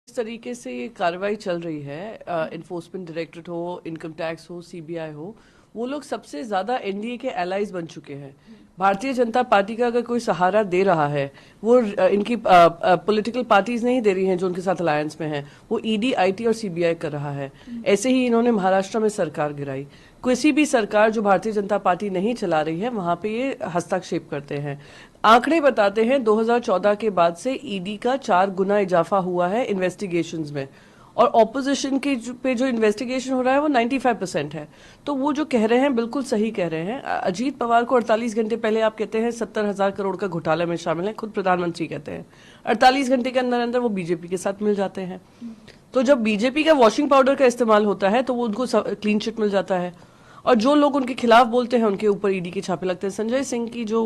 इस तरीके से ये कार्रवाई चल रही है, इन्फोर्समेंट डायरेक्टरेट हो, इनकम टैक्स हो, सीबीआई हो, वो लोग सबसे ज्यादा एनडीए के एलाइज बन चुके हैं। भारतीय जनता पार्टी का अगर कोई सहारा दे रहा है, वो इनकी पॉलिटिकल पार्टीज नहीं दे रही हैं जो उनके साथ अलायंस में हैं, वो ईडी, आईटी और सीबीआई कर रहा है। ऐसे ही इन्होंने महाराष्ट्र में सरकार गिराई। किसी भी सरकार जो भारतीय जनता पार्टी नहीं चला रही है वहां पे ये हस्तक्षेप करते हैं। आंकड़े बताते हैं 2014 के बाद से ईडी का 4 गुना इजाफा हुआ है इन्वेस्टिगेशंस में, और ऑपोजिशन के पे जो इन्वेस्टिगेशन हो रहा है वो 95% है। तो वो जो कह रहे हैं बिल्कुल सही कह रहे हैं। अजीत पवार को 48 घंटे पहले आप कहते हैं 70,000 करोड़ का घोटाले में शामिल है, खुद प्रधानमंत्री कहते हैं। 48 घंटे के अंदर अंदर वो बीजेपी के साथ मिल जाते हैं। तो जब बीजेपी का वॉशिंग पाउडर का इस्तेमाल होता है तो वो उनको क्लीन चिट मिल जाता है, और जो लोग उनके खिलाफ बोलते हैं उनके ऊपर ईडी के छापे लगते हैं। संजय सिंह की जो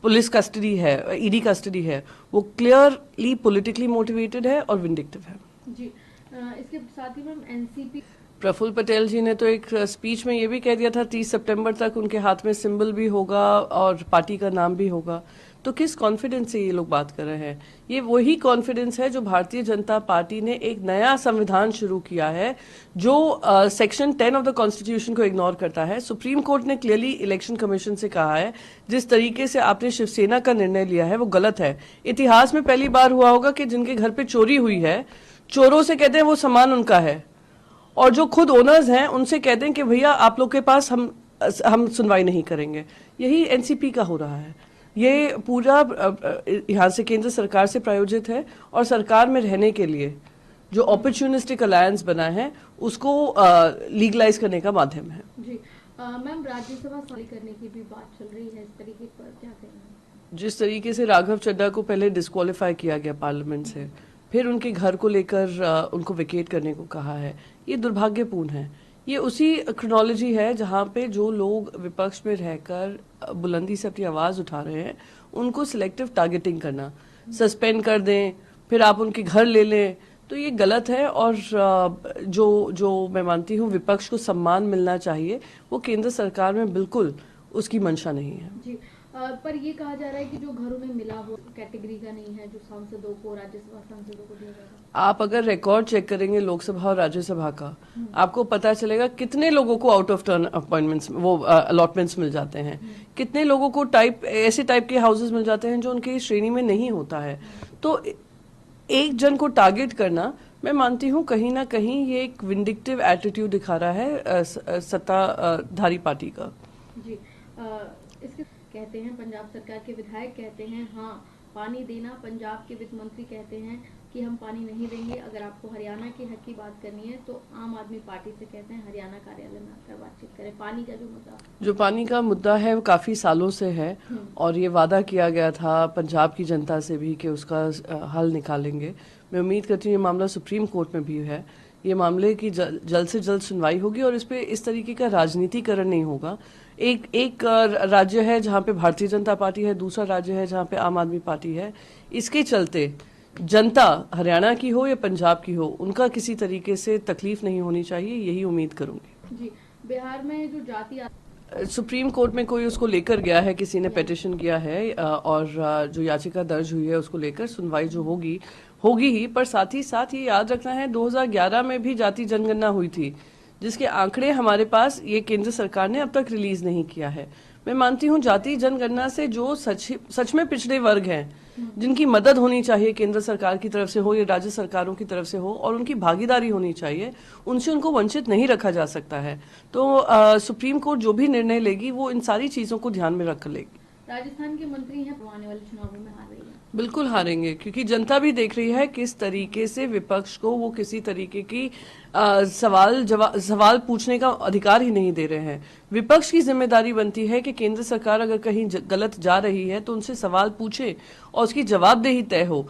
पुलिस कस्टडी है, ईडी कस्टडी है, वो क्लियरली पॉलिटिकली मोटिवेटेड है और विंडिक्टिव है। जी, इसके साथ ही मैम एनसीपी प्रफुल्ल पटेल जी ने तो एक स्पीच में ये भी कह दिया था 30 सितंबर तक उनके हाथ में सिंबल भी होगा और पार्टी का नाम भी होगा। तो किस कॉन्फिडेंस से ये लोग बात कर रहे हैं? ये वही कॉन्फिडेंस है जो भारतीय जनता पार्टी ने एक नया संविधान शुरू किया है जो सेक्शन 10 ऑफ द कॉन्स्टिट्यूशन को इग्नोर करता है। सुप्रीम कोर्ट ने क्लियरली इलेक्शन कमीशन से कहा है जिस तरीके से आपने शिवसेना का निर्णय लिया है वो गलत है। इतिहास में पहली बार हुआ होगा कि जिनके घर पे चोरी हुई है, चोरों से कहते हैं वो सामान उनका है, और जो खुद ओनर्स हैं उनसे कहते हैं कि भैया आप लोग के पास हम सुनवाई नहीं करेंगे। यही एनसीपी का हो रहा है। ये पूरा यहाँ से केंद्र सरकार से प्रायोजित है और सरकार में रहने के लिए जो अपॉर्चुनिस्टिक अलायंस बना है उसको लीगलाइज करने का माध्यम है। जी मैम, राज्यसभा खाली करने की भी बात चल रही है, इस तरीके पर क्या कहना है? जिस तरीके से राघव चड्ढा को पहले डिस्क्वालीफाई किया गया पार्लियामेंट से, फिर उनके घर को लेकर उनको विकेट करने को कहा है, ये दुर्भाग्यपूर्ण है। ये उसी क्रोनोलॉजी है जहां पे जो लोग विपक्ष में रहकर बुलंदी से अपनी आवाज उठा रहे हैं उनको सिलेक्टिव टारगेटिंग करना, सस्पेंड कर दें, फिर आप उनके घर ले लें, तो ये गलत है। और जो मैं मानती हूँ विपक्ष को सम्मान मिलना चाहिए, वो केंद्र सरकार में बिल्कुल उसकी मंशा नहीं है। जी, पर ये कहा जा रहा है कि जो घरों में मिला वो कैटेगरी का नहीं है जो सांसदों को, राज्यसभा सांसदों को दिया जाएगा। आप अगर रिकॉर्ड चेक करेंगे लोकसभा और राज्यसभा का, आपको पता चलेगा कितने लोगों को आउट ऑफ टर्न अपॉइंटमेंट्स वो अलॉटमेंट्स मिल जाते हैं, कितने लोगों को ऐसे टाइप के हाउसेस मिल जाते हैं जो उनकी श्रेणी में नहीं होता है। तो एक जन को टारगेट करना, मैं मानती हूँ कहीं ना कहीं ये एक विंडिक्टिव एटीट्यूड दिखा रहा है सत्ताधारी पार्टी का। जी, इसके कहते हैं पंजाब सरकार के विधायक कहते हैं हाँ पानी देना, पंजाब के वित्त मंत्री कहते हैं कि हम पानी नहीं देंगे। अगर आपको हरियाणा के हक की बात करनी है तो आम आदमी पार्टी से कहते हैं हरियाणा कार्यालय में आकर बातचीत करें। पानी का जो पानी का मुद्दा है वो काफी सालों से है, और ये वादा किया गया था पंजाब की जनता से भी कि उसका हल निकालेंगे। मैं उम्मीद करती हूँ ये मामला सुप्रीम कोर्ट में भी है, ये मामले की जल्द से जल्द सुनवाई होगी और इस पे इस तरीके का राजनीतिकरण नहीं होगा। एक राज्य है जहाँ पे भारतीय जनता पार्टी है, दूसरा राज्य है जहाँ पे आम आदमी पार्टी है। इसके चलते जनता हरियाणा की हो या पंजाब की हो, उनका किसी तरीके से तकलीफ नहीं होनी चाहिए, यही उम्मीद करूंगी। जी, बिहार में जो जाति सुप्रीम कोर्ट में कोई उसको लेकर गया है, किसी ने पिटीशन किया है, और जो याचिका दर्ज हुई है उसको लेकर सुनवाई जो होगी ही। पर साथ ही साथ ये याद रखना है 2011 में भी जाति जनगणना हुई थी जिसके आंकड़े हमारे पास ये केंद्र सरकार ने अब तक रिलीज नहीं किया है। मैं मानती हूँ जाति जनगणना से जो सच में पिछड़े वर्ग हैं, जिनकी मदद होनी चाहिए केंद्र सरकार की तरफ से हो या राज्य सरकारों की तरफ से हो, और उनकी भागीदारी होनी चाहिए, उनसे उनको वंचित नहीं रखा जा सकता है। तो सुप्रीम कोर्ट जो भी निर्णय लेगी वो इन सारी चीजों को ध्यान में रख लेगी। राजस्थान के मंत्री हैं, आने वाले चुनावों में हार रही है। बिल्कुल हारेंगे, क्योंकि जनता भी देख रही है किस तरीके से विपक्ष को वो किसी तरीके की सवाल पूछने का अधिकार ही नहीं दे रहे हैं। विपक्ष की जिम्मेदारी बनती है कि केंद्र सरकार अगर कहीं गलत जा रही है तो उनसे सवाल पूछे और उसकी जवाबदेही तय हो।